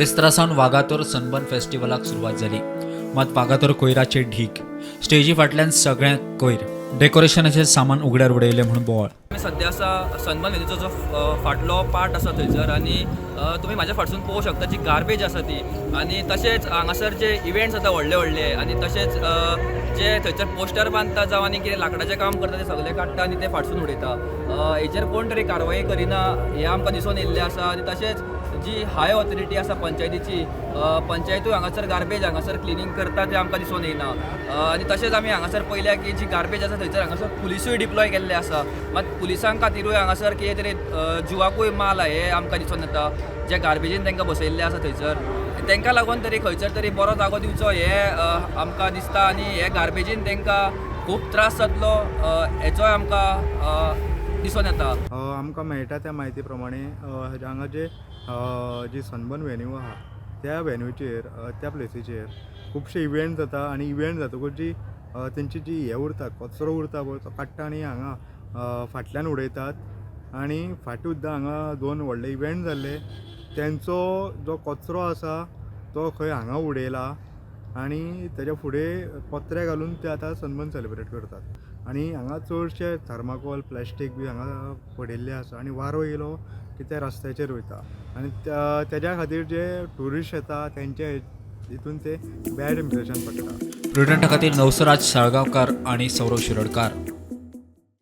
बिरेस्तारासावन Vagator sunburn फेस्टिवलाक सुरवात जाली. मात वागातोर कोयराचे ढीक, स्टेजी फाटल्यान सगळ्यांक कोयर, डेकोरेशनाचें सामान उगड्यार उडयलें म्हणून बोवाळ. आमी सद्या आसा सनबर्न वेन्यूचो जो फाटलो पार्ट आसा थंयसर आनी तुमी म्हाज्या फाटसून पळोवंक शकता जी गार्बेज आसा ती. आनी तशेंच हांगासर जे इव्हेंट्स जाता व्हडले व्हडले आनी तशेंच जे थंयसर पोस्टर बांदता जावं आनी कितें लाकडाचें काम करता ते सगळे काडटा आनी ते फाटसून उडयता. हेचेर कोण तरी कारवाई करिना हें आमकां दिसून येयल्लें आसा. आनी तशेंच जी हाय ऑथॉरिटी आसा पंचायतीची, पंचायतूय हांगासर गार्बेज हांगासर क्लिनींग करता ते आमकां दिसून येयना. आनी तशेंच आमी हांगासर पळयल्या की जी गार्बेज आसा थंयसर हांगासर पुलिसूय डिप्लॉय केल्ले आसा. मात पुलिसां खातीरूय हांगासर कितें तरी जिवाकूय माल हें आमकां दिसून येता. जे गार्बेजीन तांकां बसयल्ले आसा थंयसर तांकां लागून तरी खंयसर तरी बरो जागो दिवचो हें आमकां दिसता. आनी हे गार्बेजीन तांकां खूब त्रास जातलो हेचोय आमकां दिसून येता. आमकां मेळटा त्या म्हायती प्रमाणे हांगा जी सनबर्न वेन्यू आहा त्या वेन्यूचेर त्या प्लेसीचेर खुबशे इव्हेंट जाता. आनी इव्हेंट जातकूच जी तेंची जी हे उरता कचरो उरता पळय तो काडटा आनी हांगा फाटल्यान उडयतात. आनी फाटीं सुद्दां हांगा 2 व्हडले इव्हेंट जाल्ले. तेंचो जो कचरो आसा तो खंय हांगा उडयला आनी तेज्या फुडें पत्रे घालून ते आतां सनबर्न सेलिब्रेट करतात. आनी हांगा चडशे थर्माकोल प्लास्टीक बी हांगा पडिल्ले आसा आनी वारो येयलो की ते रस्त्याचेर वयता. आनी तेज्या खातीर जे ट्युरिस्ट येता तेंचे हितून ते बॅड इम्प्रेशन पडटा. प्रुडंटा खातीर नवसराज साळगांवकार आनी सौरव शिरोडकार.